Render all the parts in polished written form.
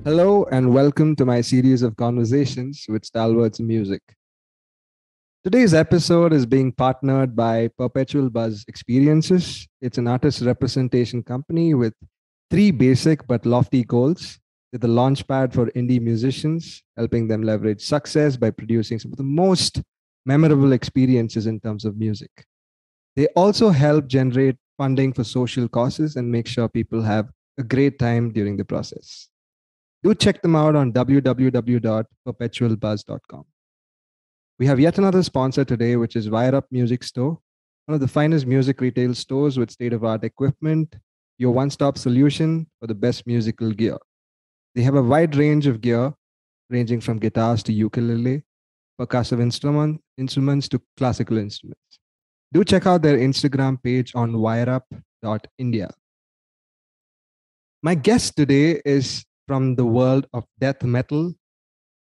Hello and welcome to my series of conversations with Stalwarts Music. Today's episode is being partnered by Perpetual Buzz Experiences. It's an artist representation company with three basic but lofty goals. They're the launchpad for indie musicians, helping them leverage success by producing some of the most memorable experiences in terms of music. They also help generate funding for social causes and make sure people have a great time during the process. Do check them out on www.perpetualbuzz.com. We have yet another sponsor today, which is Wire Up Music Store, one of the finest music retail stores with state-of-art equipment, your one-stop solution for the best musical gear. They have a wide range of gear, ranging from guitars to ukulele, percussive instruments to classical instruments. Do check out their Instagram page on wireup.india. My guest today is from the world of death metal,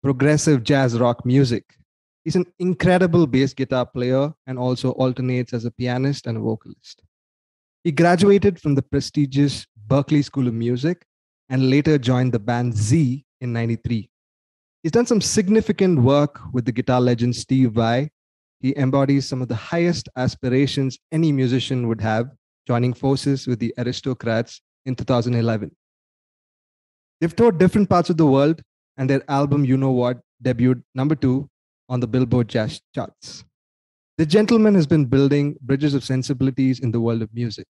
progressive jazz rock music. He's an incredible bass guitar player and also alternates as a pianist and a vocalist. He graduated from the prestigious Berklee School of Music and later joined the band Z in '93. He's done some significant work with the guitar legend Steve Vai. He embodies some of the highest aspirations any musician would have, joining forces with the Aristocrats in 2011. They've toured different parts of the world, and their album, You Know What, debuted number 2 on the Billboard Jazz charts. The gentleman has been building bridges of sensibilities in the world of music.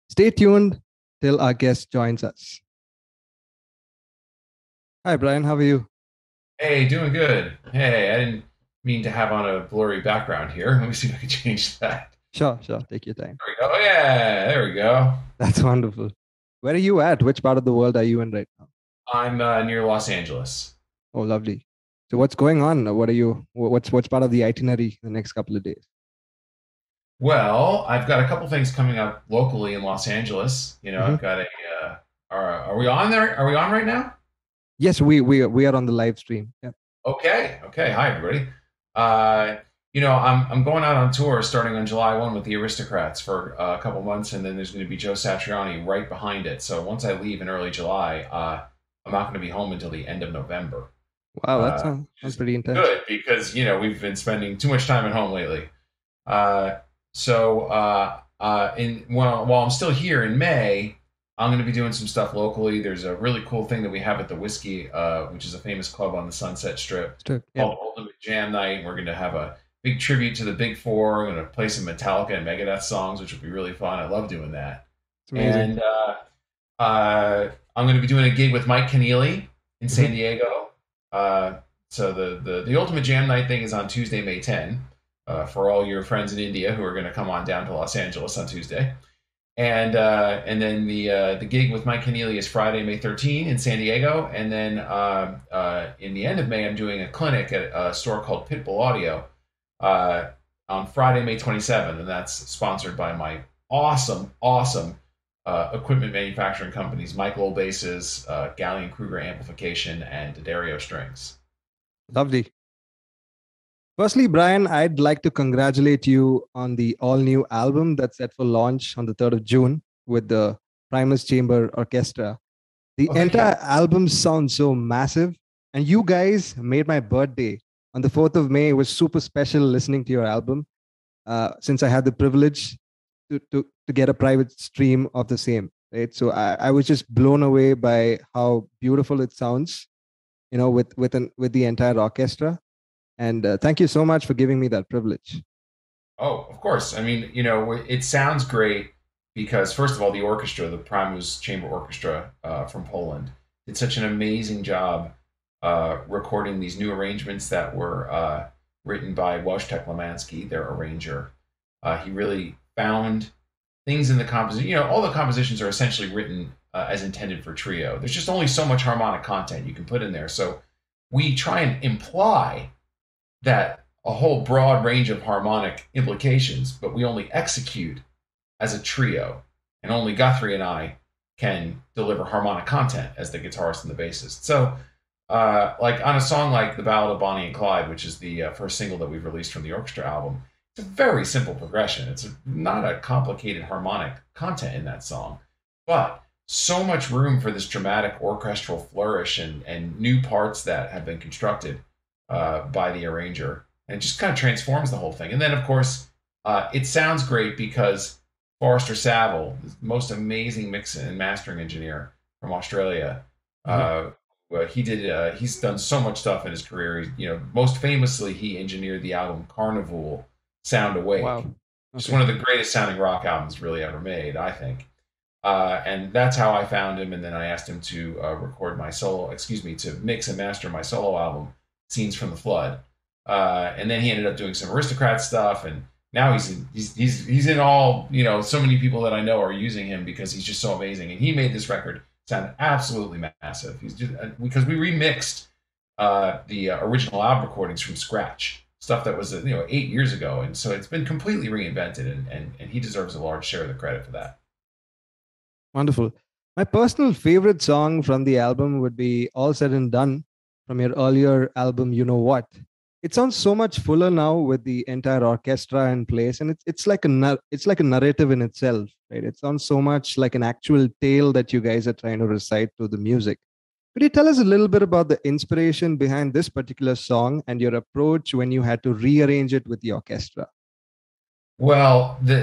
Stay tuned till our guest joins us. Hi, Bryan. How are you? Hey, doing good. Hey, I didn't mean to have on a blurry background here. Let me see if I can change that. Sure. Take your time. There we go. Oh, yeah, there we go. That's wonderful. Where are you at? Which part of the world are you in right now? I'm near Los Angeles. Oh, lovely. So what's going on? What's part of the itinerary the next couple of days? Well, I've got a couple things coming up locally in Los Angeles. Mhm. I've got a. Are we on there? Are we on right now? Yes, we are on the live stream. Yeah. Okay. Okay. Hi, everybody. Uh, I'm going out on tour starting on July 1 with the Aristocrats for a couple months, and then there's going to be Joe Satriani right behind it. So once I leave in early July, I'm not going to be home until the end of November. Wow, that Which sounds is pretty intense. good because we've been spending too much time at home lately. Uh, while I'm still here in May, I'm going to be doing some stuff locally. There's a really cool thing that we have at the Whiskey, which is a famous club on the Sunset Strip Yeah, called Ultimate Jam Night. We're going to have a big tribute to the Big Four. We're going to play some Metallica and Megadeth songs, which will be really fun. I love doing that. it's amazing. And I'm going to be doing a gig with Mike Keneally in Hmm. San Diego. So the Ultimate Jam Night thing is on Tuesday, May 10, for all your friends in India who are going to come on down to Los Angeles on Tuesday. And then the gig with Mike Keneally is Friday, May 13 in San Diego. And then in the end of May, I'm doing a clinic at a store called Pitbull Audio on Friday, May 27th. And that's sponsored by my awesome equipment manufacturing companies, Mike Lowell Basses, Gallion Kruger Amplification, and D'Addario Strings. Lovely. Firstly, Bryan, I'd like to congratulate you on the all-new album that's set for launch on the 3rd of June with the Primus Chamber Orchestra. The Oh, thank you. entire album sounds so massive, and you guys made my birthday on the 4th of May. It was super special listening to your album, since I had the privilege to get a private stream of the same. Right, so I was just blown away by how beautiful it sounds, with the entire orchestra. And thank you so much for giving me that privilege. Oh, of course. I mean, it sounds great because, first of all, the orchestra, the Primus Chamber Orchestra from Poland, did such an amazing job recording these new arrangements that were written by Wojtek Lemansky, their arranger. He really found things in the composition. All the compositions are essentially written as intended for trio. There's just only so much harmonic content you can put in there. So we try and imply that a whole broad range of harmonic implications, but we only execute as a trio. And only Guthrie and I can deliver harmonic content as the guitarist and the bassist. So, like on a song like The Ballad of Bonnie and Clyde, which is the first single that we've released from the orchestra album, it's a very simple progression. It's not a complicated harmonic content in that song, but so much room for this dramatic orchestral flourish and new parts that have been constructed by the arranger. And it just kind of transforms the whole thing. And then, of course, it sounds great because Forrester Saville, the most amazing mix and mastering engineer from Australia, he's done so much stuff in his career. Most famously, he engineered the album Carnival Sound Awake. Wow. Okay. It's one of the greatest sounding rock albums really ever made, I think. And that's how I found him. And then I asked him to to mix and master my solo album, Scenes from the Flood. And then he ended up doing some Aristocrat stuff. And now he's in all, so many people that I know are using him because he's just so amazing. And he made this record sound absolutely massive. He's just, because we remixed the original album recordings from scratch, stuff that was 8 years ago, and so it's been completely reinvented, and he deserves a large share of the credit for that. Wonderful. My personal favorite song from the album would be All Said and Done from your earlier album, You Know What. It sounds so much fuller now with the entire orchestra in place, and it's like a narrative in itself, right? It sounds so much like an actual tale that you guys are trying to recite to the music. Could you tell us a little bit about the inspiration behind this particular song and your approach when you had to rearrange it with the orchestra? Well, the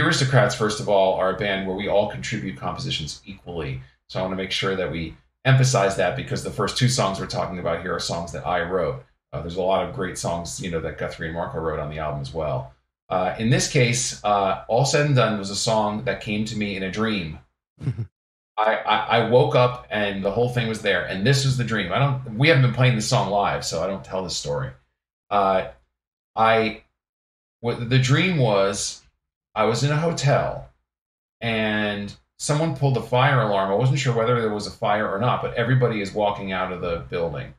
Aristocrats, first of all, are a band where we all contribute compositions equally. So I want to make sure that we emphasize that, because the first two songs we're talking about here are songs that I wrote. There's a lot of great songs, that Guthrie and Marco wrote on the album as well. In this case, All Said and Done was a song that came to me in a dream. I woke up and the whole thing was there, and this was the dream. We haven't been playing this song live, so I don't tell this story. What the dream was, I was in a hotel and someone pulled the fire alarm. I wasn't sure whether there was a fire or not, but everybody is walking out of the building.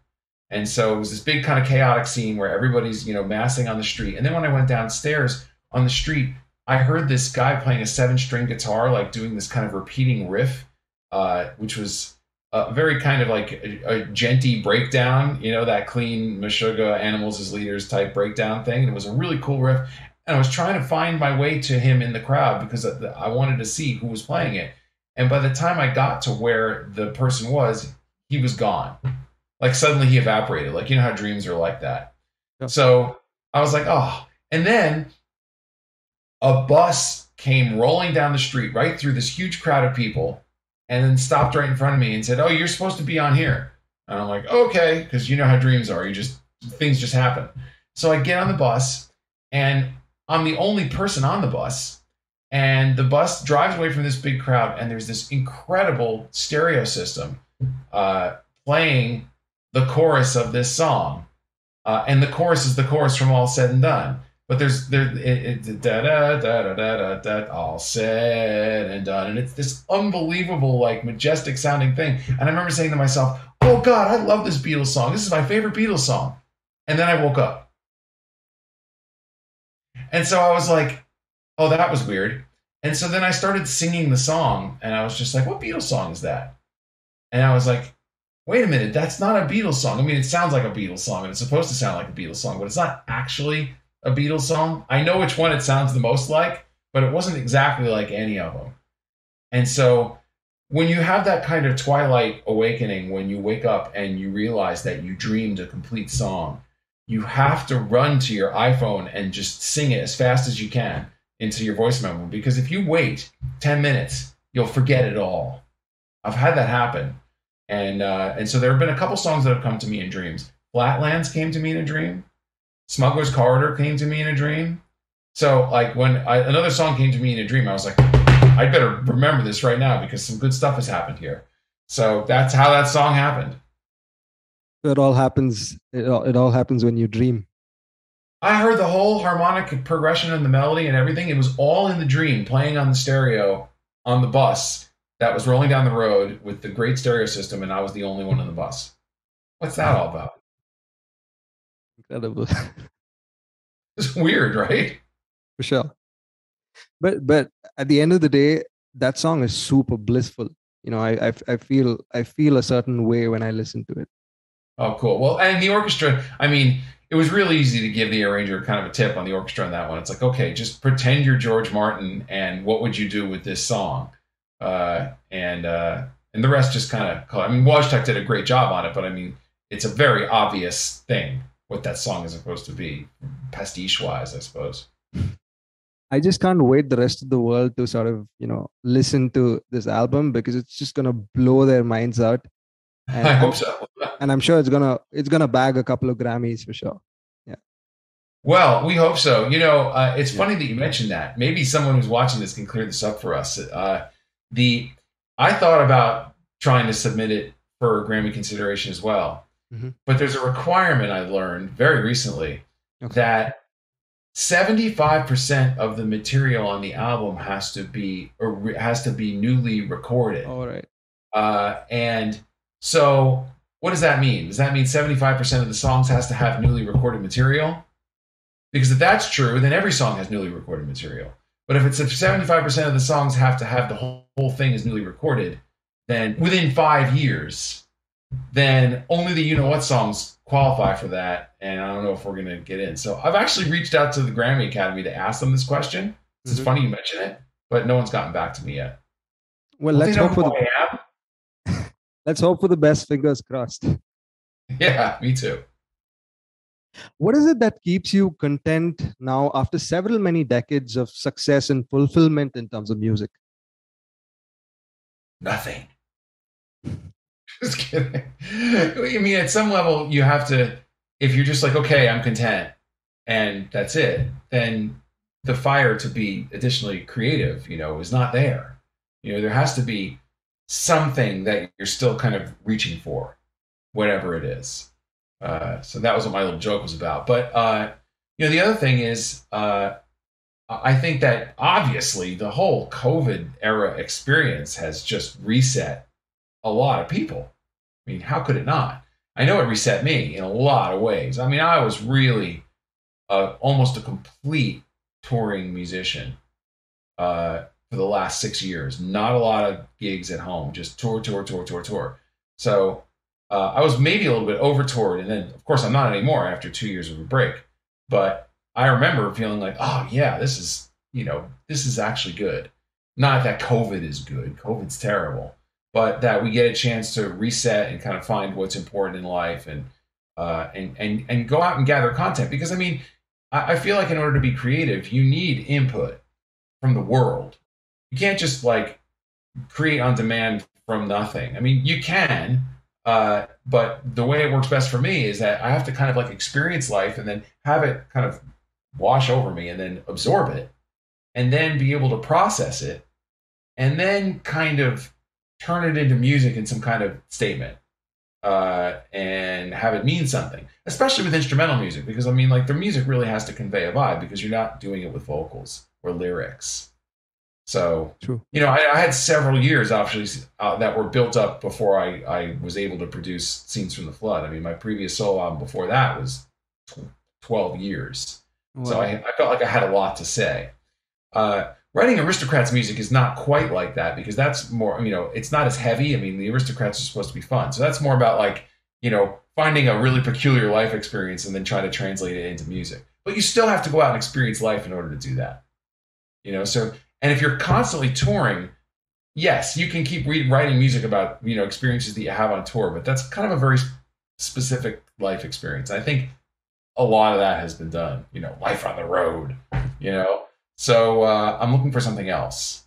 And so it was this big kind of chaotic scene where everybody's, massing on the street. And then when I went downstairs on the street, I heard this guy playing a 7-string guitar, like doing this kind of repeating riff, which was very kind of like a genty breakdown, that clean Meshuggah Animals as Leaders type breakdown thing. And it was a really cool riff. And I was trying to find my way to him in the crowd because I wanted to see who was playing it. And by the time I got to where the person was, he was gone. Like suddenly he evaporated. Like, how dreams are like that. Yep. So I was like, oh. And then a bus came rolling down the street right through this huge crowd of people, and then stopped right in front of me and said, oh, you're supposed to be on here. And I'm like, okay, because you know how dreams are. Things just happen. So I get on the bus, and I'm the only person on the bus, and the bus drives away from this big crowd, and there's this incredible stereo system playing the chorus of this song. And the chorus is the chorus from All Said and Done. But there's da da da da da da all said and done, and it's this unbelievable, like majestic sounding thing. And I remember saying to myself, "Oh God, I love this Beatles song. This is my favorite Beatles song." And then I woke up, and so I was like, "Oh, that was weird." And so then I started singing the song, and I was just like, "What Beatles song is that?" And I was like, "Wait a minute, that's not a Beatles song. I mean, it sounds like a Beatles song, and it's supposed to sound like a Beatles song, but it's not actually a Beatles song. I know which one it sounds the most like, but it wasn't exactly like any of them." And so when you have that kind of twilight awakening, when you wake up and you realize that you dreamed a complete song, you have to run to your iPhone and just sing it as fast as you can into your voice memo, because if you wait 10 minutes, you'll forget it all. I've had that happen. And so there have been a couple songs that have come to me in dreams. Flatlands came to me in a dream. Smuggler's Corridor came to me in a dream. So like when another song came to me in a dream, I was like, I better remember this right now because some good stuff has happened here. So that's how that song happened. It all happens. It all happens when you dream. I heard the whole harmonic progression and the melody and everything. It was all in the dream, playing on the stereo on the bus that was rolling down the road with the great stereo system, and I was the only one on the bus. What's that all about? Incredible. It's weird, right? For sure. But at the end of the day, that song is super blissful. I feel a certain way when I listen to it. Oh, cool. Well, and the orchestra, I mean, it was really easy to give the arranger kind of a tip on the orchestra on that one. It's like, okay, just pretend you're George Martin, and what would you do with this song? And the rest just kind of. I mean, WASHIQUE did a great job on it, but I mean, it's a very obvious thing what that song is supposed to be, pastiche wise, I suppose. I just can't wait the rest of the world to sort of, listen to this album because it's just gonna blow their minds out. I And hope so. and I'm sure it's gonna bag a couple of Grammys for sure. Yeah. Well, we hope so. It's Yeah. funny that you mentioned that. Maybe someone who's watching this can clear this up for us. The I thought about trying to submit it for Grammy consideration as well, Hmm. but there's a requirement I learned very recently Okay. that 75% of the material on the album has to be newly recorded. All right. And so, what does that mean? Does that mean 75% of the songs has to have newly recorded material? Because if that's true, then every song has newly recorded material. But if it's if 75% of the songs have to have the whole thing is newly recorded, then within 5 years, then only the you know what songs qualify for that. And I don't know if we're going to get in. So I've actually reached out to the Grammy Academy to ask them this question. It's Mhm. funny you mention it, but no one's gotten back to me yet. Well, Don't they let's know hope for who the I am? let's hope for the best. Fingers crossed. Yeah, me too. What is it that keeps you content now after several many decades of success and fulfillment in terms of music? Nothing. Just kidding. I mean, at some level, you have to, if you're just like, okay, I'm content and that's it, then the fire to be additionally creative, is not there. There has to be something that you're still kind of reaching for, whatever it is. So that was what my little joke was about. But, the other thing is, I think that obviously the whole COVID era experience has just reset a lot of people. I mean, how could it not? I know it reset me in a lot of ways. I mean, I was really almost a complete touring musician for the last 6 years. Not a lot of gigs at home, just tour, tour, tour, tour, tour. So I was maybe a little bit over toured, and then of course I'm not anymore after 2 years of a break. But I remember feeling like, oh yeah, this is actually good. Not that COVID is good. COVID's terrible, but that we get a chance to reset and kind of find what's important in life and go out and gather content. Because I mean, I feel like in order to be creative, you need input from the world. You can't just like create on demand from nothing. I mean, you can, but the way it works best for me is that I have to kind of like experience life and then have it kind of wash over me and then absorb it and then be able to process it and then kind of turn it into music in some kind of statement and have it mean something, especially with instrumental music, because I mean, like the music really has to convey a vibe because you're not doing it with vocals or lyrics. So, True. I had several years actually that were built up before I was able to produce Scenes from the Flood. I mean, my previous solo album before that was 12 years. Wow. So I felt like I had a lot to say. Writing Aristocrats music is not quite like that because that's more, it's not as heavy. I mean, the Aristocrats are supposed to be fun. So that's more about like, finding a really peculiar life experience and then trying to translate it into music. But you still have to go out and experience life in order to do that. So, and if you're constantly touring, yes, you can keep writing music about, experiences that you have on tour, but that's kind of a very specific life experience. I think a lot of that has been done, life on the road, So I'm looking for something else.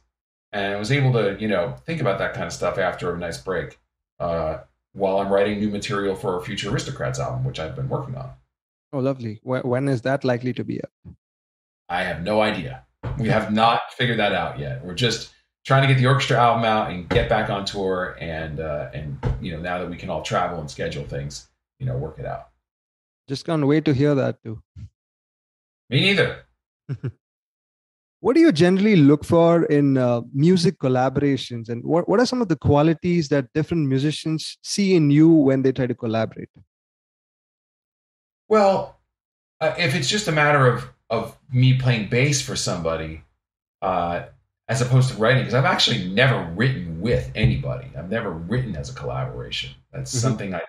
And I was able to, think about that kind of stuff after a nice break while I'm writing new material for a future Aristocrats album, which I've been working on. Oh, lovely. When is that likely to be up? I have no idea. We have not figured that out yet. We're just trying to get the orchestra album out and get back on tour and now that we can all travel and schedule things, work it out. Just can't wait to hear that too. Me neither. What do you generally look for in music collaborations, and what are some of the qualities that different musicians see in you when they try to collaborate? Well, if it's just a matter of me playing bass for somebody, as opposed to writing, because I've actually never written with anybody. I've never written as a collaboration. That's something I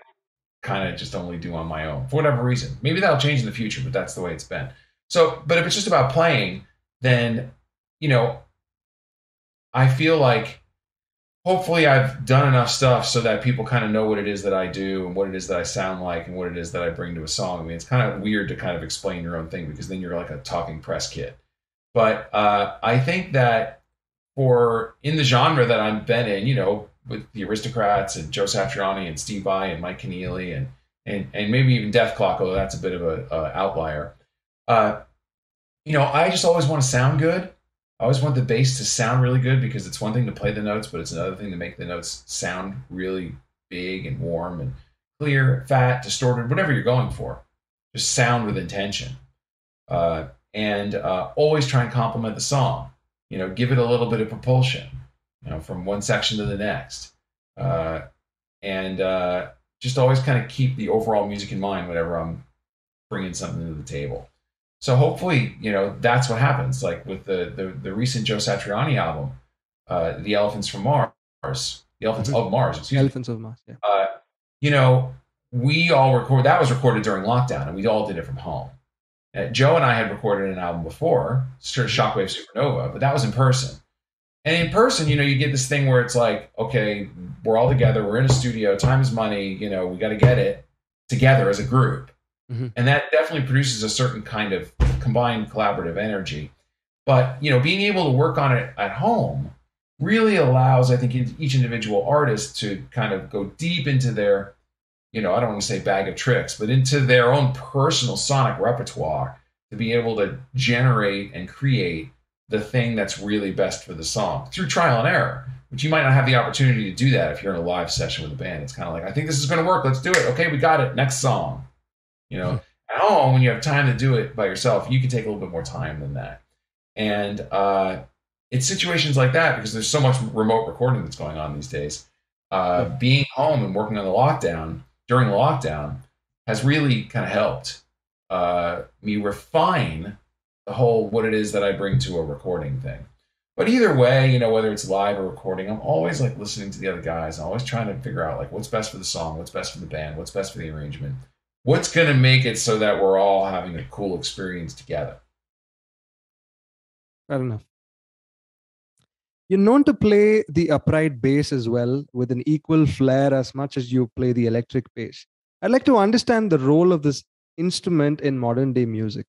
kind of just only do on my own for whatever reason. Maybe that'll change in the future, but that's the way it's been. So, but if it's just about playing, then, I feel like hopefully I've done enough stuff so that people kind of know what it is that I do and what it is that I sound like and what it is that I bring to a song. I mean, it's kind of weird to kind of explain your own thing because then you're like a talking press kid. But I think that for in the genre that I've been in, with the Aristocrats and Joe Satriani and Steve Vai and Mike Keneally and maybe even Death Clock, although that's a bit of a outlier. Uh, I just always want to sound good. I always want the bass to sound really good because it's one thing to play the notes, but it's another thing to make the notes sound really big and warm and clear, fat, distorted, whatever you're going for. Just sound with intention. And always try and complement the song. Give it a little bit of propulsion, from one section to the next. And just always kind of keep the overall music in mind whenever I'm bringing something to the table. So hopefully, that's what happens. Like with the recent Joe Satriani album, The Elephants from Mars, The Elephants of Mars, excuse me. Elephants of Mars, yeah. We all that was recorded during lockdown and we all did it from home. Joe and I had recorded an album before, Shockwave Supernova, but that was in person. And in person, you get this thing where it's like, okay, we're all together, we're in a studio, time is money, we got to get it together as a group. Mm-hmm. And that definitely produces a certain kind of combined collaborative energy. But, being able to work on it at home really allows, I think, each individual artist to kind of go deep into their, I don't want to say bag of tricks, but into their own personal sonic repertoire to be able to generate and create the thing that's really best for the song through trial and error, which you might not have the opportunity to do that if you're in a live session with a band. It's kind of like, I think this is going to work. Let's do it. Okay, we got it. Next song. At home, when you have time to do it by yourself, you can take a little bit more time than that. And it's situations like that because there's so much remote recording that's going on these days. Being home and working on during the lockdown has really kind of helped me refine the whole what it is that I bring to a recording thing. But either way, whether it's live or recording, I'm always like listening to the other guys. I'm always trying to figure out like what's best for the song, what's best for the band, what's best for the arrangement, what's going to make it so that we're all having a cool experience together. Fair enough. You're known to play the upright bass as well with an equal flair as much as you play the electric bass. I'd like to understand the role of this instrument in modern day music.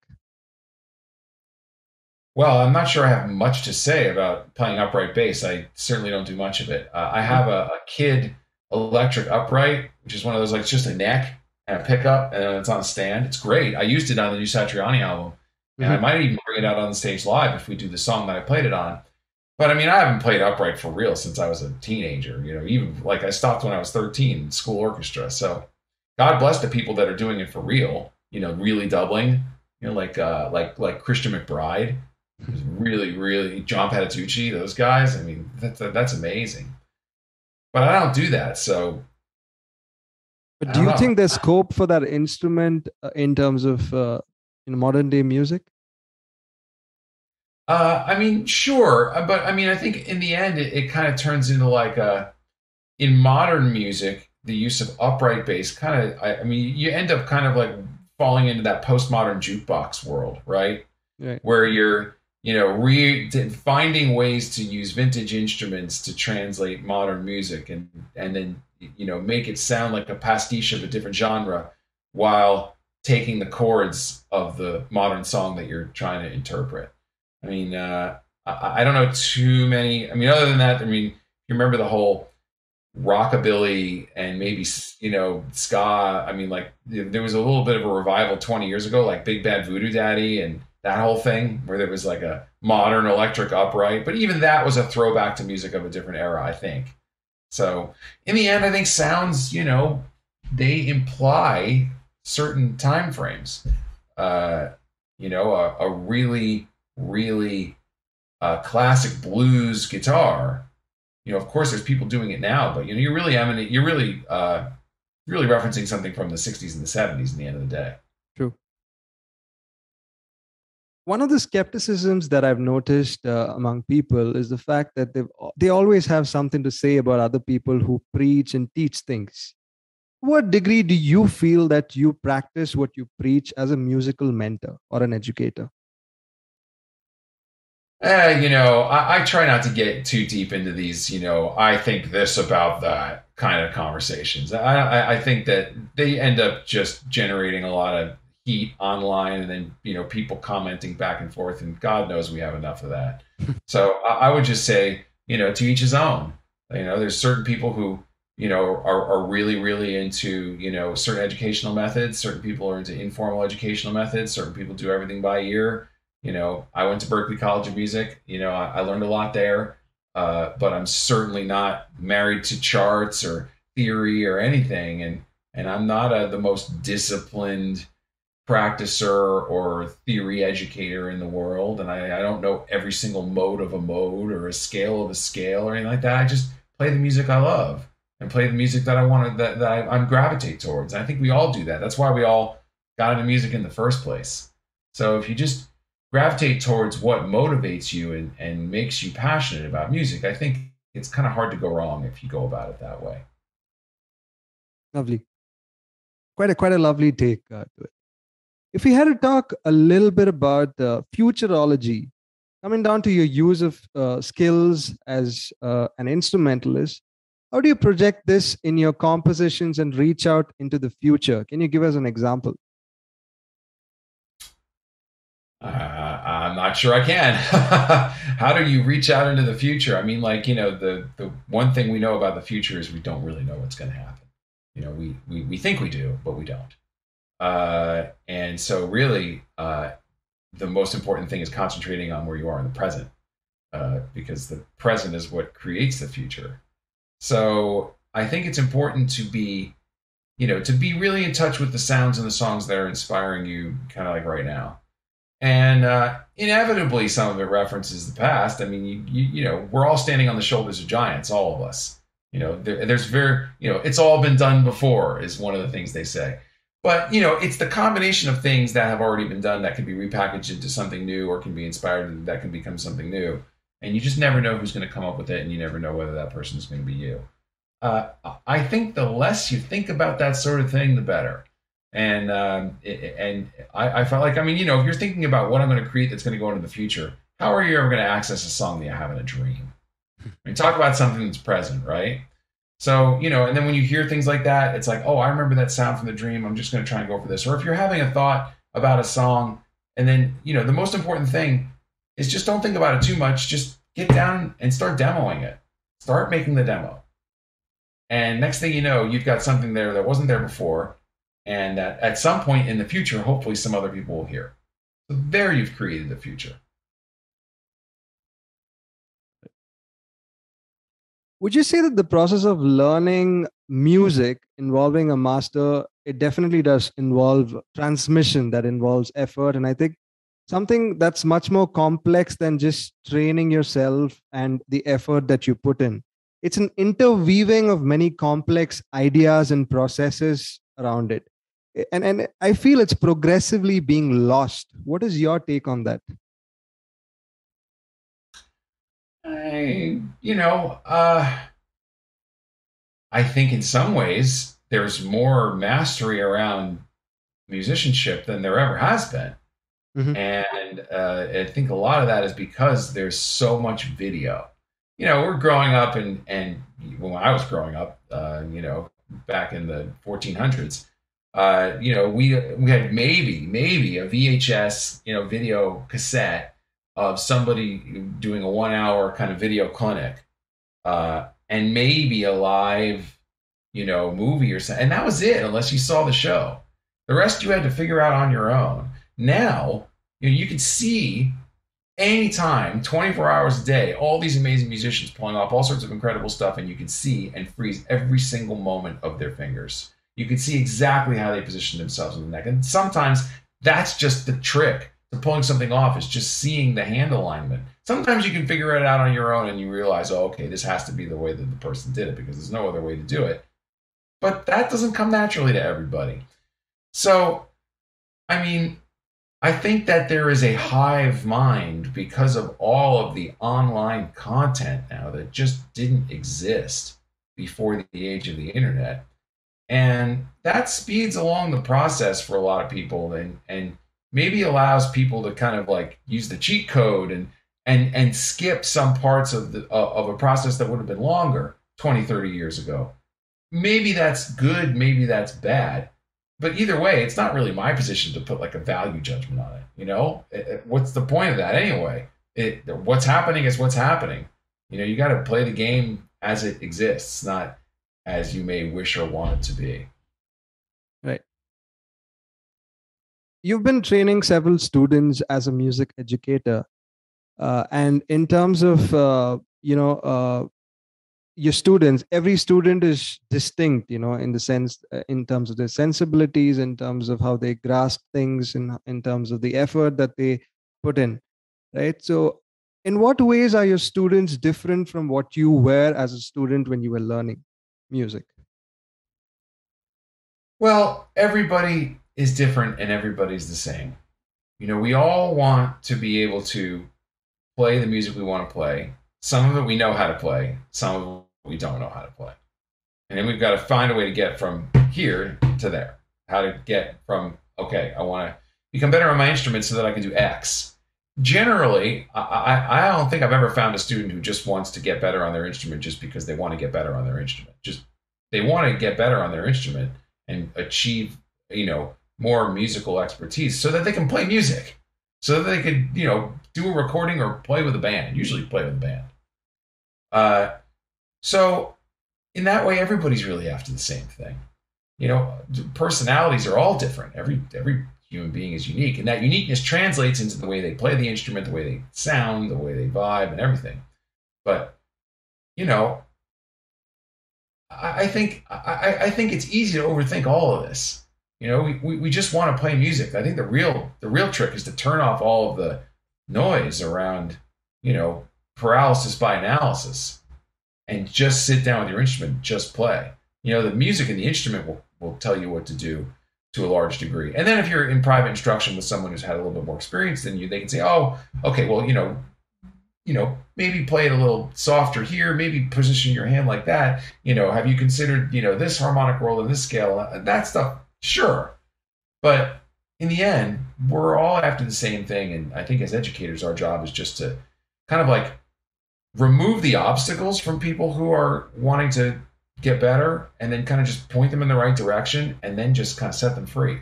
Well, I'm not sure I have much to say about playing upright bass. I certainly don't do much of it. I have a Kid electric upright, which is one of those, like, it's just a neck and a pickup, and it's on a stand. It's great. I used it on the new Satriani album, and I might even bring it out on the stage live if we do the song that I played it on. But I mean, I haven't played upright for real since I was a teenager. Even like I stopped when I was 13 in school orchestra. So God bless the people that are doing it for real. Really doubling. Like Christian McBride. Really, really John Patitucci, those guys. I mean, that's amazing. But I don't do that, so. But do you think there's scope for that instrument in terms of modern day music? I mean, sure, but I mean, I think in the end, it kind of turns into like in modern music, the use of upright bass kind of. I mean, you end up kind of like falling into that postmodern jukebox world, right? Where you're finding ways to use vintage instruments to translate modern music and then make it sound like a pastiche of a different genre while taking the chords of the modern song that you're trying to interpret. I mean, I don't know too many. I mean, other than that, I mean, you remember the whole rockabilly and maybe ska. I mean, like there was a little bit of a revival 20 years ago, like Big Bad Voodoo Daddy and that whole thing where there was like a modern electric upright, but even that was a throwback to music of a different era, I think. So in the end, I think sounds, they imply certain time frames. A really, really classic blues guitar. Of course, there's people doing it now, but you're really referencing something from the 60s and the 70s in the end of the day. True. One of the skepticisms that I've noticed among people is the fact that they always have something to say about other people who preach and teach things. To what degree do you feel that you practice what you preach as a musical mentor or an educator? I try not to get too deep into these, I think this about that kind of conversations. I think that they end up just generating a lot of heat online, and then, people commenting back and forth, and God knows we have enough of that. So I would just say, to each his own. There's certain people who, are really, really into, certain educational methods. Certain people are into informal educational methods. Certain people do everything by ear. I went to Berklee College of Music. I learned a lot there, but I'm certainly not married to charts or theory or anything, and I'm not the most disciplined practicer or theory educator in the world, and I don't know every single mode of a mode or a scale of a scale or anything like that. I just play the music I love and play the music that I want to I'm gravitate towards. And I think we all do that. That's why we all got into music in the first place. So if you just gravitate towards what motivates you and makes you passionate about music, I think it's kind of hard to go wrong if you go about it that way. Lovely. Quite a lovely take to it. If we had to talk a little bit about futurology, coming down to your use of skills as an instrumentalist, how do you project this in your compositions and reach out into the future? Can you give us an example? I'm not sure I can. How do you reach out into the future? I mean, the one thing we know about the future is we don't really know what's going to happen. We think we do, but we don't. And so really, the most important thing is concentrating on where you are in the present, because the present is what creates the future. So I think it's important to be really in touch with the sounds and the songs that are inspiring you, kind of like right now. And inevitably, some of it references the past. I mean, we're all standing on the shoulders of giants, all of us. It's all been done before, is one of the things they say. But, it's the combination of things that have already been done that can be repackaged into something new, or can be inspired that can become something new. And you just never know who's going to come up with it, and you never know whether that person is going to be you. I think the less you think about that sort of thing, the better. And I felt like, if you're thinking about what I'm going to create that's going to go into the future, how are you ever going to access a song that you have in a dream? Talk about something that's present, right? So, and then when you hear things like that, it's like, oh, I remember that sound from the dream. I'm just going to try and go for this. Or if you're having a thought about a song, and then, the most important thing is just don't think about it too much. Just get down and start demoing it. Start making the demo. And next thing you know, you've got something there that wasn't there before. And at some point in the future, hopefully some other people will hear. So there you've created the future. Would you say that the process of learning music involving a master, it definitely does involve transmission, that involves effort? And I think something that's much more complex than just training yourself and the effort that you put in. It's an interweaving of many complex ideas and processes around it. And I feel it's progressively being lost. What is your take on that? I think in some ways there's more mastery around musicianship than there ever has been. Mm-hmm. And I think a lot of that is because there's so much video. We're growing up, and when I was growing up, back in the 1400s, we had maybe a VHS, video cassette of somebody doing a 1 hour kind of video clinic, and maybe a live, movie or something. And that was it, unless you saw the show. The rest you had to figure out on your own. Now, you can see anytime, 24 hours a day, all these amazing musicians pulling off all sorts of incredible stuff, and you can see and freeze every single moment of their fingers. You can see exactly how they position themselves in the neck. And sometimes that's just the trick to pulling something off, is just seeing the hand alignment. Sometimes you can figure it out on your own and you realize, oh, okay, this has to be the way that the person did it, because there's no other way to do it. But that doesn't come naturally to everybody. So, I think that there is a hive mind because of all of the online content now that just didn't exist before the age of the internet. And that speeds along the process for a lot of people, and maybe allows people to kind of like use the cheat code and and skip some parts of the of a process that would have been longer 20, 30 years ago. Maybe that's good, maybe that's bad. But either way, it's not really my position to put like a value judgment on it. You know, what's the point of that anyway? What's happening is what's happening. You know, you got to play the game as it exists, not as you may wish or want it to be. Right. You've been training several students as a music educator. And in terms of, your students, every student is distinct, in the sense, in terms of their sensibilities, in terms of how they grasp things, in terms of the effort that they put in, right? So in what ways are your students different from what you were as a student when you were learning music? Well, everybody is different and everybody's the same. You know, we all want to be able to play the music we want to play. Some of it we know how to play, some of it we don't know how to play. And then we've got to find a way to get from here to there. How to get from, okay, I want to become better on my instrument so that I can do X. Generally, I don't think I've ever found a student who just wants to get better on their instrument just because they want to get better on their instrument. Just they want to get better on their instrument and achieve, more musical expertise so that they can play music, so that they could, do a recording or play with a band, usually play with a band. So in that way, everybody's really after the same thing. Personalities are all different. Every human being is unique, and that uniqueness translates into the way they play the instrument, the way they sound, the way they vibe, and everything. But I think it's easy to overthink all of this. We just want to play music. I think the real trick is to turn off all of the noise around, paralysis by analysis, and just sit down with your instrument, just play. The music and the instrument will tell you what to do to a large degree. And then if you're in private instruction with someone who's had a little bit more experience than you, they can say, oh, okay, well, maybe play it a little softer here, maybe position your hand like that. Have you considered, this harmonic roll and this scale, that stuff? Sure. But in the end, we're all after the same thing. And I think as educators, our job is just to kind of like remove the obstacles from people who are wanting to get better, and then kind of just point them in the right direction, and then just kind of set them free.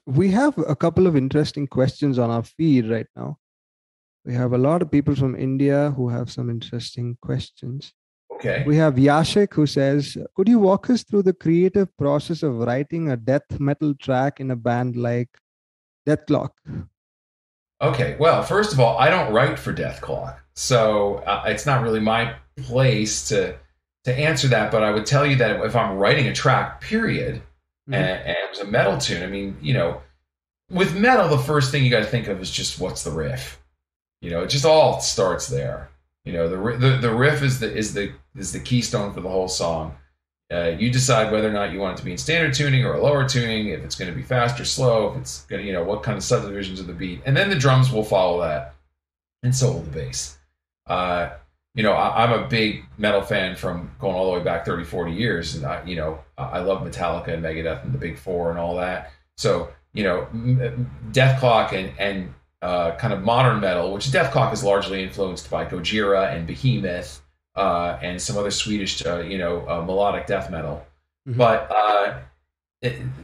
We have a couple of interesting questions on our feed right now. We have a lot of people from India who have some interesting questions. Okay. We have YASHIQUE who says, could you walk us through the creative process of writing a death metal track in a band like Death Clock? Okay. Well, first of all, I don't write for Death Clock, so it's not really my place to answer that. But I would tell you that if I'm writing a track, period, and it was a metal tune, I mean, with metal, the first thing you got to think of is just what's the riff. It just all starts there. The riff is the keystone for the whole song. You decide whether or not you want it to be in standard tuning or a lower tuning, if it's going to be fast or slow, if it's going to, what kind of subdivisions of the beat, and then the drums will follow that, and so will the bass. I'm a big metal fan from going all the way back 30, 40 years, and I love Metallica and Megadeth and the Big Four and all that. So Death Clock and kind of modern metal, which Death Clock is largely influenced by Gojira and Behemoth and some other Swedish, melodic death metal. Mm-hmm. But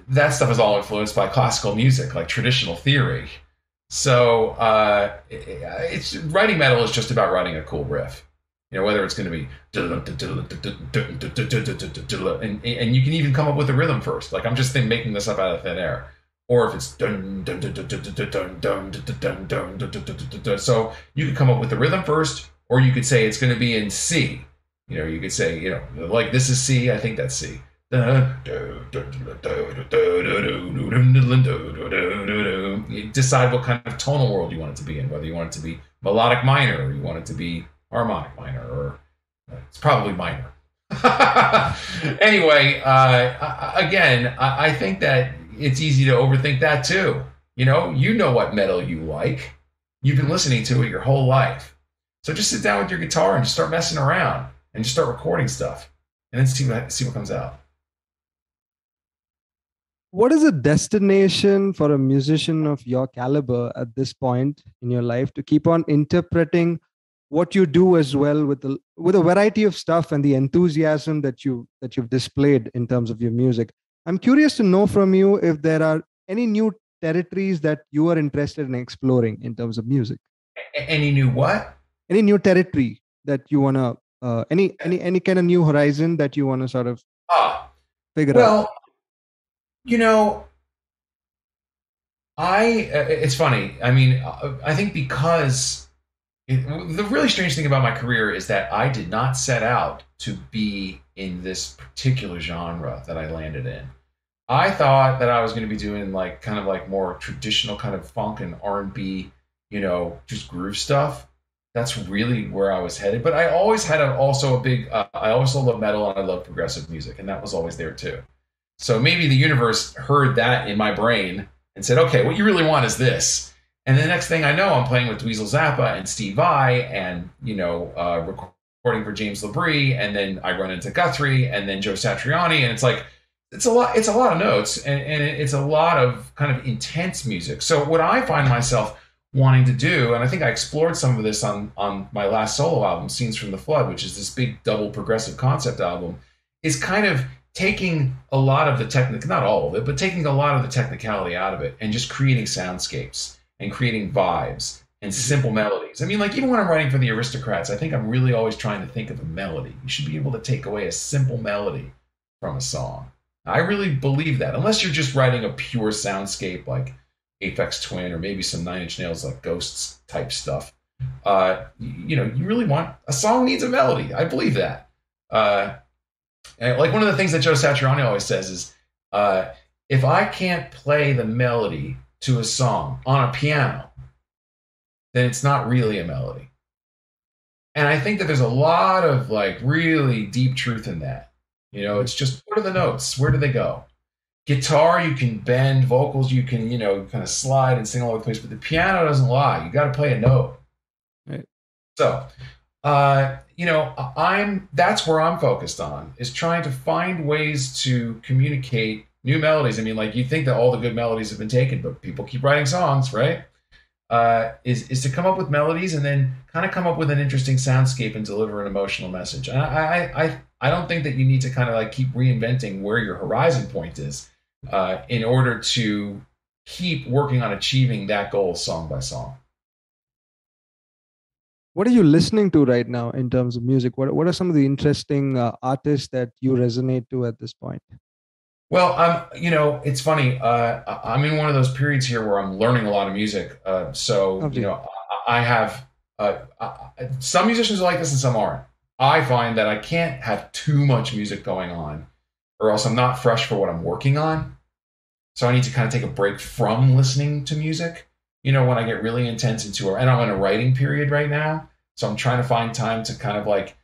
that stuff is all influenced by classical music, like traditional theory. So it's writing metal is just about writing a cool riff. Whether it's going to be and you can even come up with a rhythm first. Like I'm just making this up out of thin air. Or if it's dun dun dun dun dun dun dun dun dun dun, so you could come up with the rhythm first, or you could say it's going to be in C. You could say, like this is C, I think that's C. You decide what kind of tonal world you want it to be in, whether you want it to be melodic minor, or you want it to be harmonic minor, or it's probably minor. Anyway, again, I think that it's easy to overthink that too. You know what metal you like. You've been listening to it your whole life. So just sit down with your guitar and just start messing around and just start recording stuff, and then see what comes out. What is a destination for a musician of your caliber at this point in your life to keep on interpreting what you do as well with a variety of stuff and the enthusiasm that you've displayed in terms of your music? I'm curious to know from you if there are any new territories that you are interested in exploring in terms of music. Any new what? Any new territory that you wanna any kind of new horizon that you wanna sort of Ah, figure out. well, you know, it's funny. I mean, I think because the really strange thing about my career is that I did not set out to be in this particular genre that I landed in. I thought that I was going to be doing like kind of like more traditional kind of funk and R&B, just groove stuff. That's really where I was headed. But I always had also a big. I also love metal and I love progressive music, and that was always there too. So maybe the universe heard that in my brain and said, "Okay, what you really want is this." And the next thing I know, I'm playing with Dweezil Zappa and Steve Vai, and recording for James Labrie, and then I run into Guthrie, and then Joe Satriani, and it's like it's a lot. It's a lot of notes, and it's a lot of kind of intense music. So what I find myself wanting to do, and I think I explored some of this on my last solo album, Scenes from the Flood, which is this big double progressive concept album, is kind of taking a lot of the not all of it, but taking a lot of the technicality out of it and just creating soundscapes and creating vibes and simple melodies. I mean, like even when I'm writing for the Aristocrats, I think I'm really always trying to think of a melody. You should be able to take away a simple melody from a song. I really believe that, unless you're just writing a pure soundscape like Aphex Twin or maybe some Nine Inch Nails like Ghosts type stuff. You really want a song needs a melody. I believe that. And like one of the things that Joe Satriani always says is, if I can't play the melody to a song on a piano, then it's not really a melody. And I think that there's a lot of like really deep truth in that. It's just, what are the notes? Where do they go? Guitar, you can bend. Vocals, you can, kind of slide and sing all over the place. But the piano doesn't lie. You got to play a note. Right. So, that's where I'm focused on, is trying to find ways to communicate new melodies. I mean, like you think that all the good melodies have been taken, but people keep writing songs, right? Is to come up with melodies and then kind of come up with an interesting soundscape and deliver an emotional message. And I don't think that you need to kind of like keep reinventing where your horizon point is in order to keep working on achieving that goal song by song. What are you listening to right now in terms of music? What are some of the interesting artists that you resonate to at this point? Well, it's funny. I'm in one of those periods here where I'm learning a lot of music. Lovely. I have some musicians are like this and some aren't. I find that I can't have too much music going on, or else I'm not fresh for what I'm working on. So I need to kind of take a break from listening to music. When I get really intense and I'm in a writing period right now. So I'm trying to find time to kind of like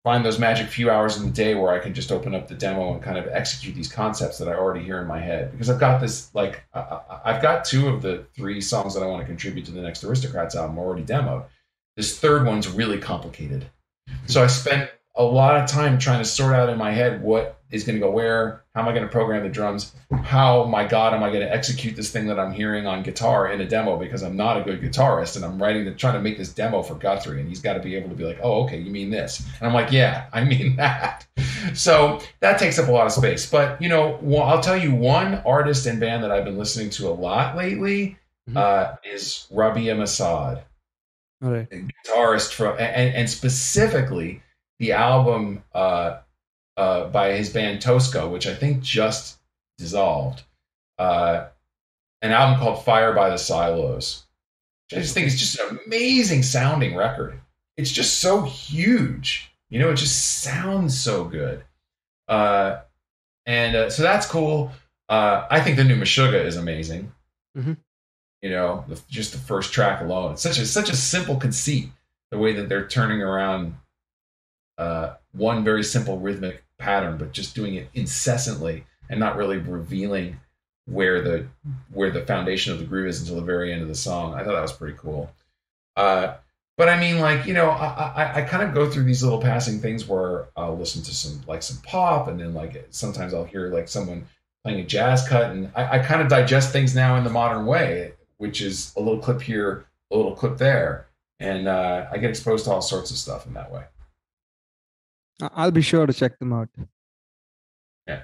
find those magic few hours in the day where I can just open up the demo and kind of execute these concepts that I already hear in my head. Because I've got this, like, I've got 2 of the 3 songs that I want to contribute to the next Aristocrats album already demoed. This third one's really complicated. So I spent a lot of time trying to sort out in my head what is going to go where, how am I going to program the drums, how, my God, am I going to execute this thing that I'm hearing on guitar in a demo, because I'm not a good guitarist and I'm trying to make this demo for Guthrie, and he's got to be able to be like, oh, okay, you mean this? And I'm like, yeah, I mean that. So that takes up a lot of space. But, I'll tell you one artist and band that I've been listening to a lot lately is Rabia Masad. All right. Guitarist and specifically the album by his band Tosca, which I think just dissolved, an album called Fire by the Silos. I just think it's just an amazing sounding record. It's just so huge. It just sounds so good. So that's cool. I think the new Meshuggah is amazing. Mm-hmm. Just the first track alone. It's such a simple conceit, the way that they're turning around one very simple rhythmic pattern, but just doing it incessantly and not really revealing where the foundation of the groove is until the very end of the song. I thought that was pretty cool. But I mean, like, I kind of go through these little passing things where I'll listen to some pop, and then like sometimes I'll hear like someone playing a jazz cut, and I kind of digest things now in the modern way, which is a little clip here, a little clip there, and I get exposed to all sorts of stuff in that way. I'll be sure to check them out. Yeah.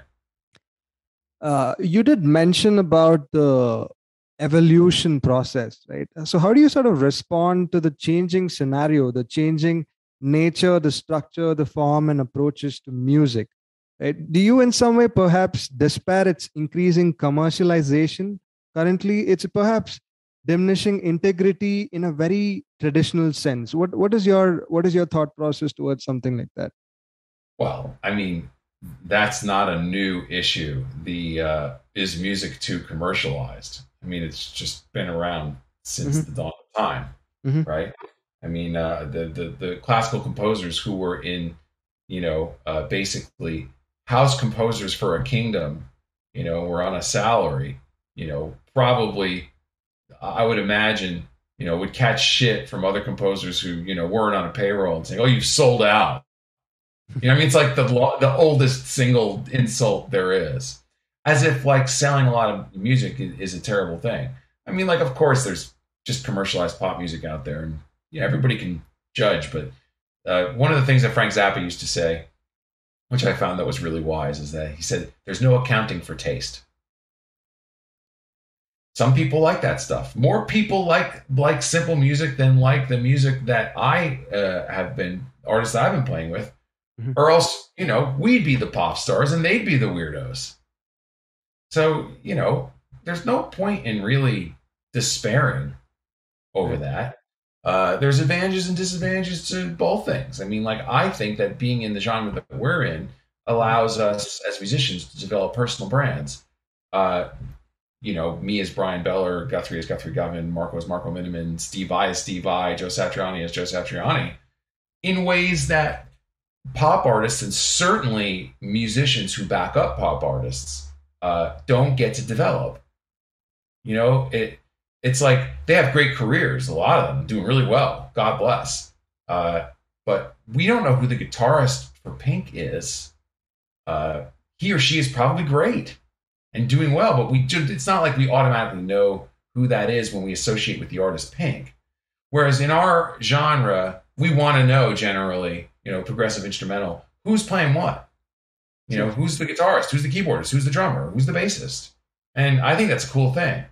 You did mention about the evolution process, right? So, how do you sort of respond to the changing scenario, the changing nature, the structure, the form, and approaches to music? Right? Do you, in some way, perhaps despair its increasing commercialization? Currently, it's perhaps diminishing integrity in a very traditional sense. What is your thought process towards something like that? Well, I mean, that's not a new issue. The is music too commercialized? I mean, it's just been around since the dawn of time, right? I mean, the classical composers who were in, basically house composers for a kingdom, were on a salary, probably, I would imagine, would catch shit from other composers who, weren't on a payroll and saying, "Oh, you've sold out." I mean, it's like the oldest single insult there is, as if like selling a lot of music is a terrible thing. I mean, like, of course, there's just commercialized pop music out there, and everybody can judge. But one of the things that Frank Zappa used to say, which I found that was really wise, is that he said, "There's no accounting for taste." Some people like that stuff. More people like simple music than like the music that I have been artists that I've been playing with. Or else, we'd be the pop stars and they'd be the weirdos. So, there's no point in really despairing over that. There's advantages and disadvantages to both things. I mean, like, I think that being in the genre that we're in allows us as musicians to develop personal brands. Me as Bryan Beller, Guthrie as Guthrie Govan, Marco as Marco Miniman, Steve I as Steve I, Joe Satriani as Joe Satriani, in ways that pop artists, and certainly musicians who back up pop artists, don't get to develop. It's like they have great careers, a lot of them doing really well, God bless. But we don't know who the guitarist for Pink is. He or she is probably great and doing well, but it's not like we automatically know who that is when we associate with the artist Pink. Whereas in our genre, we want to know generally, progressive instrumental, who's playing what? Who's the guitarist? Who's the keyboardist? Who's the drummer? Who's the bassist? And I think that's a cool thing.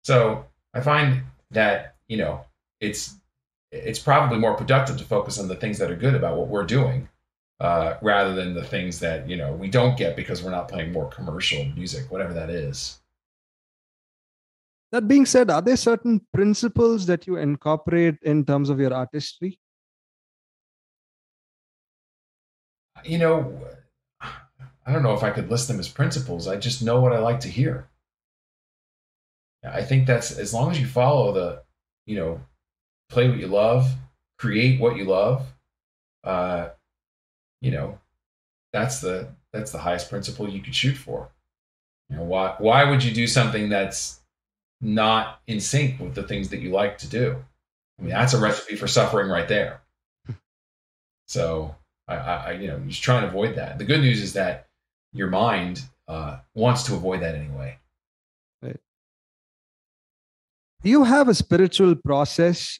So I find that, it's probably more productive to focus on the things that are good about what we're doing, rather than the things that, we don't get because we're not playing more commercial music, whatever that is. That being said, are there certain principles that you incorporate in terms of your artistry? I don't know if I could list them as principles. I just know what I like to hear. I think that's, as long as you follow the, play what you love, create what you love, that's the highest principle you could shoot for. Why would you do something that's not in sync with the things that you like to do? I mean, that's a recipe for suffering right there. So I just try and avoid that. The good news is that your mind wants to avoid that anyway. Right. Do you have a spiritual process?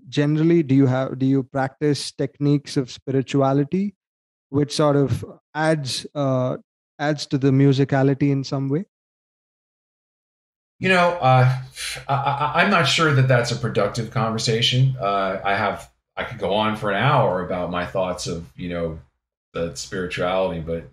Generally, do you practice techniques of spirituality, which sort of adds to the musicality in some way? I'm not sure that that's a productive conversation. I could go on for an hour about my thoughts of, the spirituality, but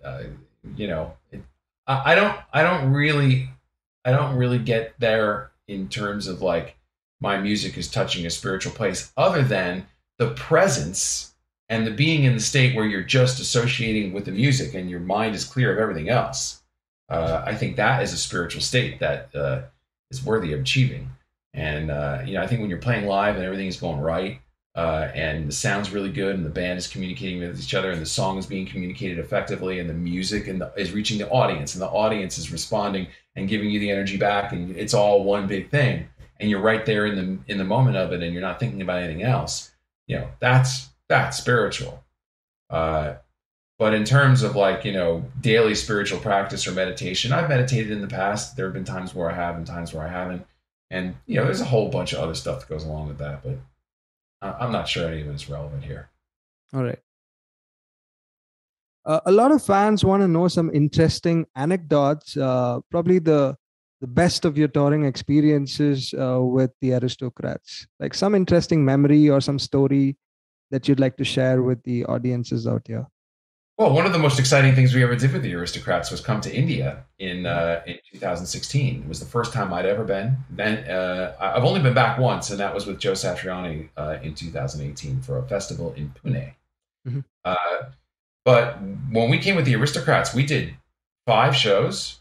I don't really get there in terms of like my music is touching a spiritual place, other than the presence and the being in the state where you're just associating with the music and your mind is clear of everything else. I think that is a spiritual state that is worthy of achieving. And I think when you're playing live and everything is going right, and the sound's really good, and the band is communicating with each other, and the song is being communicated effectively, and the music is reaching the audience, and the audience is responding and giving you the energy back, and it's all one big thing, and you're right there in the moment of it, and you're not thinking about anything else. That's spiritual. But in terms of like, daily spiritual practice or meditation, I've meditated in the past. There have been times where I have and times where I haven't. And, there's a whole bunch of other stuff that goes along with that, but I'm not sure any of it is relevant here. All right. A lot of fans want to know some interesting anecdotes, probably the best of your touring experiences with the Aristocrats, like some interesting memory or some story that you'd like to share with the audiences out here. Well, one of the most exciting things we ever did with the Aristocrats was come to India in 2016. It was the first time I'd ever been. Then I've only been back once, and that was with Joe Satriani in 2018 for a festival in Pune. Mm-hmm. But when we came with the Aristocrats, we did 5 shows.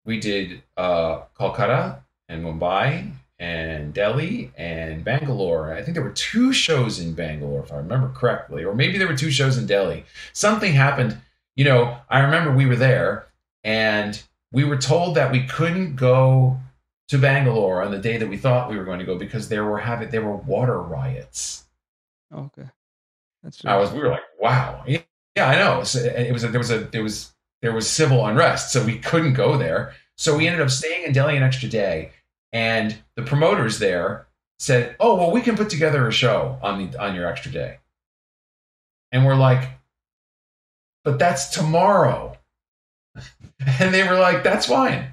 We did Kolkata and Mumbai and Delhi and Bangalore. I think there were 2 shows in Bangalore, if I remember correctly, or maybe there were 2 shows in Delhi. Something happened. I remember we were there and we were told that we couldn't go to Bangalore on the day that we thought we were going to go because there were water riots. Okay, that's right. We were like, wow, yeah, I know. So there was civil unrest, so we couldn't go there. So we ended up staying in Delhi an extra day. And the promoters there said, "Oh, well, we can put together a show on your extra day." And we're like, "But that's tomorrow." And they were like, "That's fine.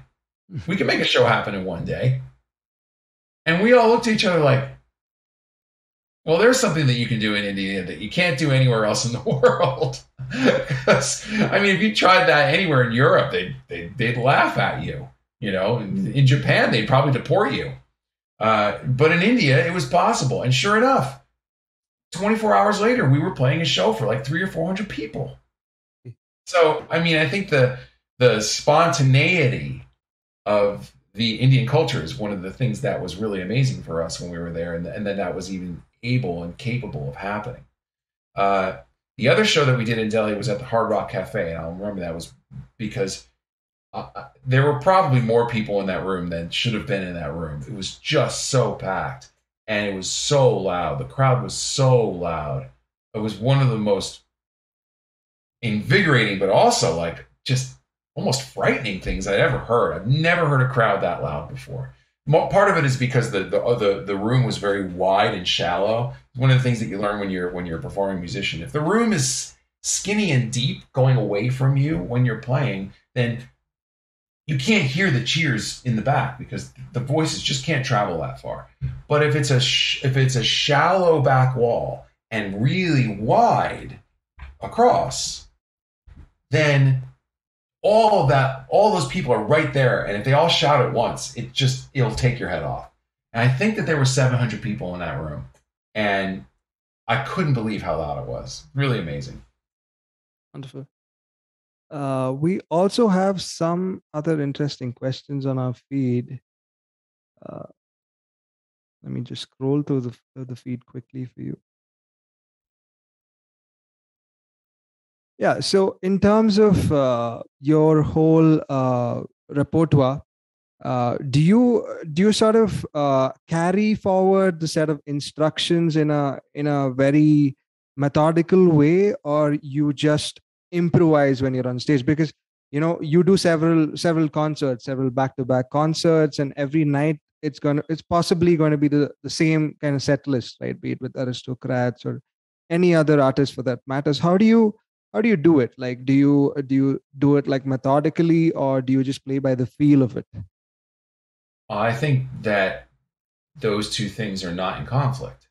We can make a show happen in one day." And we all looked at each other like, well, there's something that you can do in India that you can't do anywhere else in the world. Because, if you tried that anywhere in Europe, they'd laugh at you. In Japan, they'd probably deport you. But in India, it was possible. And sure enough, 24 hours later, we were playing a show for like 300 or 400 people. So, I think the spontaneity of the Indian culture is one of the things that was really amazing for us when we were there. And then that was even able and capable of happening. The other show that we did in Delhi was at the Hard Rock Cafe. And I'll remember that was because there were probably more people in that room than should have been in that room. It was just so packed and it was so loud. The crowd was so loud. It was one of the most invigorating, but also like just almost frightening things I'd ever heard. I've never heard a crowd that loud before. Part of it is because the room was very wide and shallow. One of the things that you learn when you're a performing musician. If the room is skinny and deep going away from you when you're playing, then you can't hear the cheers in the back because the voices just can't travel that far. But if it's a shallow back wall and really wide across, then all those people are right there. And if they all shout at once, it'll take your head off. And I think that there were 700 people in that room. And I couldn't believe how loud it was. Really amazing. Wonderful. We also have some other interesting questions on our feed. Let me just scroll through the feed quickly for you. Yeah, so in terms of your whole repertoire, do you sort of carry forward the set of instructions in a very methodical way, or you just improvise when you're on stage? Because you do several concerts, several back-to-back concerts, and every night it's possibly going to be the same kind of set list, right? Be it with Aristocrats or any other artist for that matters. How do you do it? Like, do you do it like methodically, or do you just play by the feel of it? I think that those two things are not in conflict.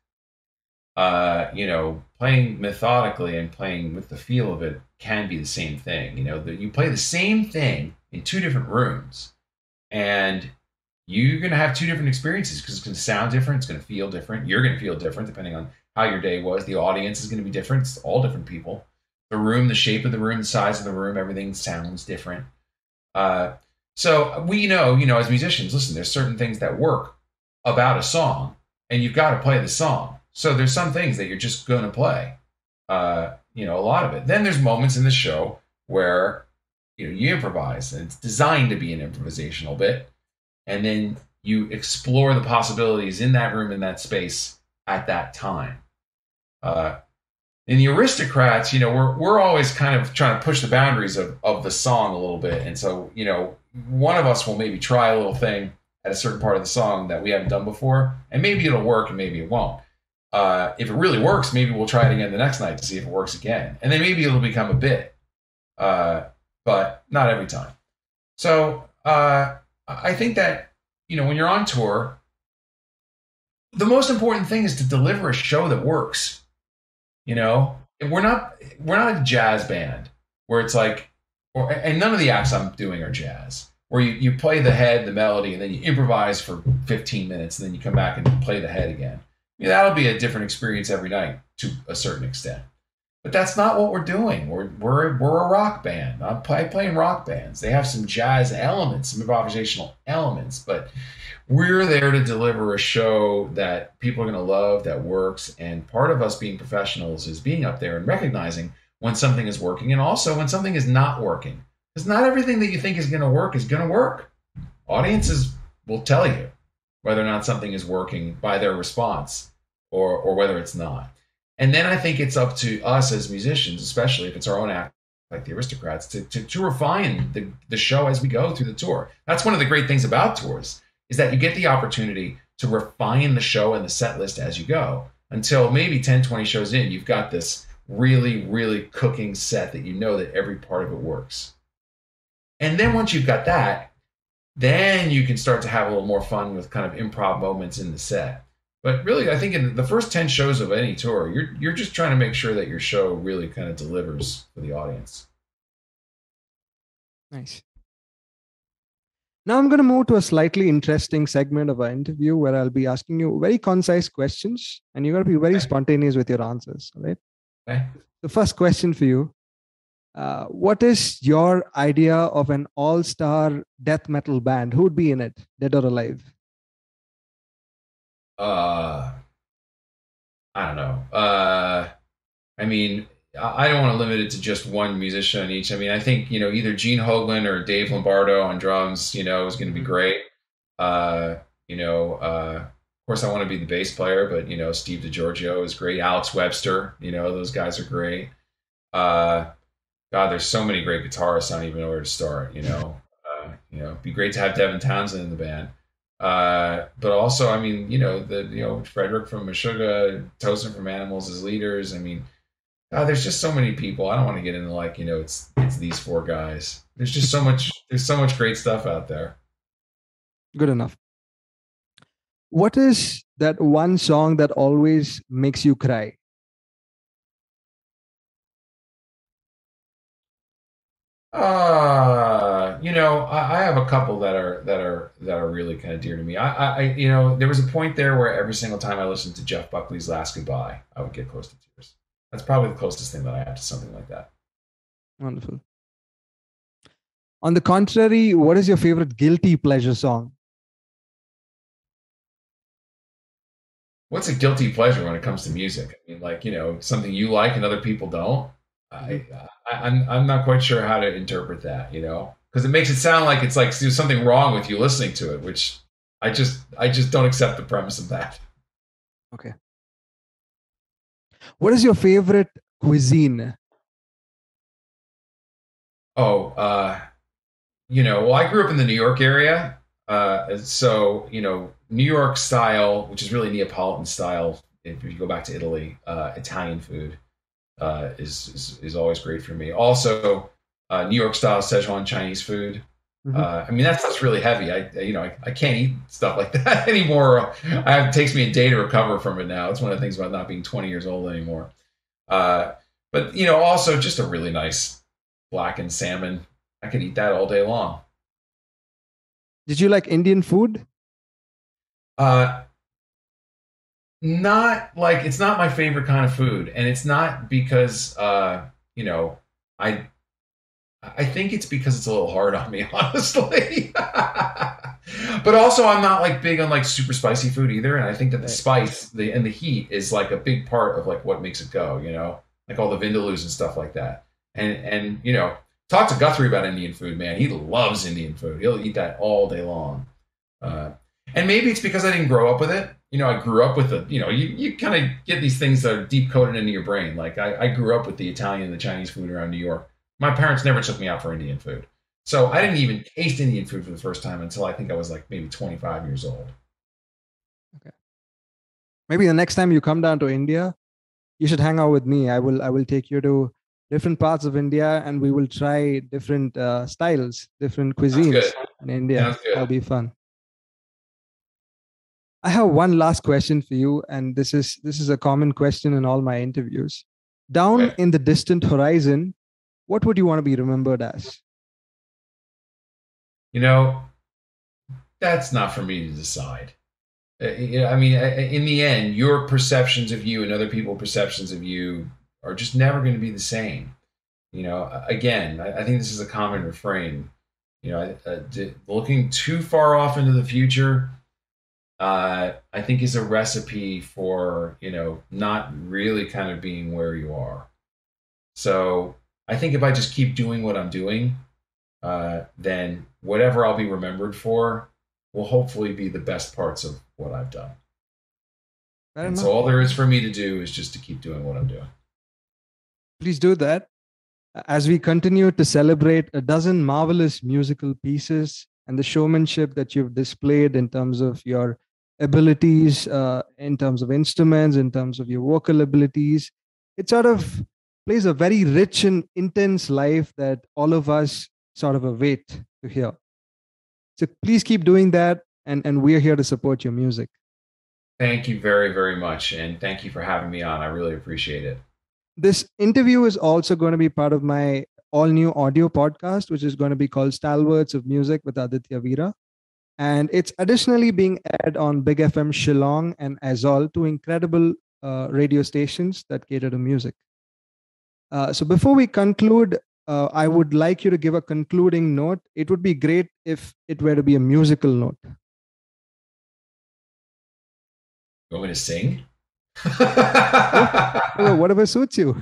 Playing methodically and playing with the feel of it can be the same thing. You play the same thing in 2 different rooms, and you're going to have 2 different experiences because it's going to sound different. It's going to feel different. You're going to feel different depending on how your day was. The audience is going to be different. It's all different people. The room, the shape of the room, the size of the room, everything sounds different. So we know, as musicians, listen, there's certain things that work about a song, and you've got to play the song. So there's some things that you're just going to play, a lot of it. Then there's moments in the show where, you improvise, and it's designed to be an improvisational bit. And then you explore the possibilities in that room, in that space at that time. In the Aristocrats, we're always kind of trying to push the boundaries of the song a little bit. And so, one of us will maybe try a little thing at a certain part of the song that we haven't done before, and maybe it'll work and maybe it won't. If it really works, maybe we'll try it again the next night to see if it works again. And then maybe it'll become a bit, but not every time. So I think that, when you're on tour, the most important thing is to deliver a show that works. We're not a jazz band where it's like, and none of the acts I'm doing are jazz, where you play the head, the melody, and then you improvise for 15 minutes, and then you come back and play the head again. That'll be a different experience every night to a certain extent. But that's not what we're doing. We're a rock band. I play in rock bands. They have some jazz elements, some improvisational elements, but we're there to deliver a show that people are going to love, that works. And part of us being professionals is being up there and recognizing when something is working and also when something is not working. Because not everything that you think is going to work is going to work. Audiences will tell you whether or not something is working by their response or whether it's not. And then I think it's up to us as musicians, especially if it's our own act, like the Aristocrats, to refine the show as we go through the tour. That's one of the great things about tours, is that you get the opportunity to refine the show and the set list as you go until maybe 10, 20 shows in, you've got this really, really cooking set that that every part of it works. And then once you've got that, then you can start to have a little more fun with kind of improv moments in the set. But really, I think in the first 10 shows of any tour, you're just trying to make sure that your show really kind of delivers for the audience. Nice. Now I'm going to move to a slightly interesting segment of our interview where I'll be asking you very concise questions, and you're going to be very spontaneous with your answers. All right. Okay. The first question for you. What is your idea of an all-star death metal band? Who would be in it, dead or alive? I don't know. I mean, I don't want to limit it to just one musician each. I mean, I think, either Gene Hoglan or Dave Lombardo on drums, is going to be great. Of course I want to be the bass player, but, Steve DiGiorgio is great. Alex Webster, those guys are great. God, there's so many great guitarists. I don't even know where to start, it'd be great to have Devin Townsend in the band. But also, I mean, Frederick from Meshuggah, Tosin from Animals as leaders. I mean, God, there's just so many people. I don't want to get into it's these four guys. There's just so much great stuff out there. Good enough. What is that one song that always makes you cry? I have a couple that are really kind of dear to me. I there was a point there where every single time I listened to Jeff Buckley's Last Goodbye, I would get close to tears. That's probably the closest thing that I have to something like that. Wonderful. On the contrary, what is your favorite guilty pleasure song? What's a guilty pleasure when it comes to music? I mean, something you like and other people don't. I'm not quite sure how to interpret that, because it makes it sound like it's like there's something wrong with you listening to it, which I just don't accept the premise of that. Okay. What is your favorite cuisine? Oh, well, I grew up in the New York area, so New York style, which is really Neapolitan style. If you go back to Italy, Italian food. Is always great for me. Also, New York style Szechuan Chinese food. Mm-hmm. I mean, that's really heavy. I can't eat stuff like that anymore. It takes me a day to recover from it now. It's one of the things about not being 20 years old anymore. But also just a really nice blackened salmon. I could eat that all day long. Did you like Indian food? Not like, it's not my favorite kind of food, and it's not because I think it's because it's a little hard on me, honestly. But also, I'm not like big on like super spicy food either, and I think that the spice and the heat is like a big part of like what makes it go. Like all the vindaloos and stuff like that. And talk to Guthrie about Indian food, man. He loves Indian food. He'll eat that all day long. And maybe it's because I didn't grow up with it. I grew up with you kind of get these things that are deep coded into your brain. Like I grew up with the Italian and the Chinese food around New York. My parents never took me out for Indian food. So I didn't even taste Indian food for the first time until I think I was like maybe 25 years old. Okay. Maybe the next time you come down to India, you should hang out with me. I will take you to different parts of India, and we will try different styles, different Sounds cuisines good. in India. Sounds good. That'll be fun. I have one last question for you, and this is a common question in all my interviews. Down Okay. in the distant horizon, what would you want to be remembered as? You know, that's not for me to decide. I mean, in the end, your perceptions of you and other people's perceptions of you are just never going to be the same. Again, I think this is a common refrain. Looking too far off into the future, I think is a recipe for not really kind of being where you are. So I think if I just keep doing what I'm doing, then whatever I'll be remembered for will hopefully be the best parts of what I've done. Fair And enough. so all there is for me to do is just to keep doing what I'm doing. Please do that. As we continue to celebrate a dozen marvelous musical pieces and the showmanship that you've displayed in terms of your abilities, in terms of instruments, in terms of your vocal abilities, it sort of plays a very rich and intense life that all of us sort of await to hear. So please keep doing that, and we're here to support your music. Thank you very, very much. And thank you for having me on. I really appreciate it. This interview is also going to be part of my all new audio podcast, which is going to be called Stalwarts of Music with Aditya Veera. And it's additionally being aired on Big FM Shillong and Azol, two incredible radio stations that cater to music. So before we conclude, I would like you to give a concluding note. It would be great if it were to be a musical note. You want me to sing? Whatever suits you.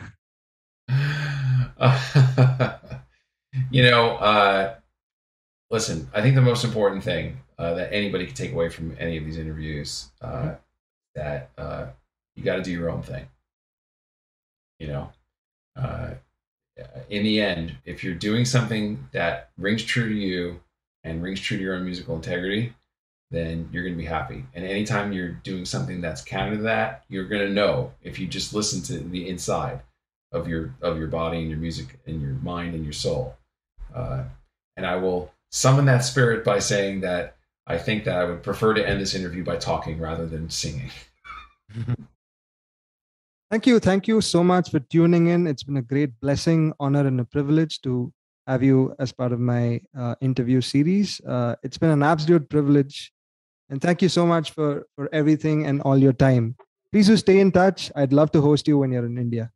you know, listen, I think the most important thing that anybody can take away from any of these interviews that you got to do your own thing. You know, uh, in the end, if you're doing something that rings true to you and rings true to your own musical integrity, then you're going to be happy. And anytime you're doing something that's counter to that, you're going to know if you just listen to the inside of your body and your music and your mind and your soul. And I will summon that spirit by saying that I think that I would prefer to end this interview by talking rather than singing. Thank you so much for tuning in. It's been a great blessing, honor, and a privilege to have you as part of my interview series. It's been an absolute privilege. And thank you so much for everything and all your time. Please do stay in touch. I'd love to host you when you're in India.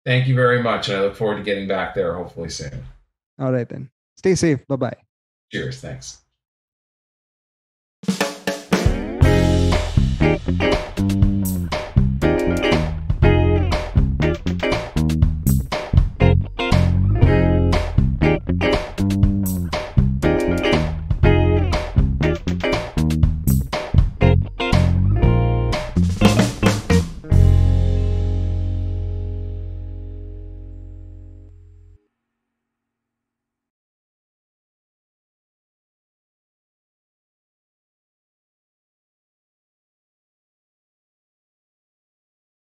Thank you very much. And I look forward to getting back there hopefully soon. All right, then. Stay safe. Bye-bye. Cheers. Thanks.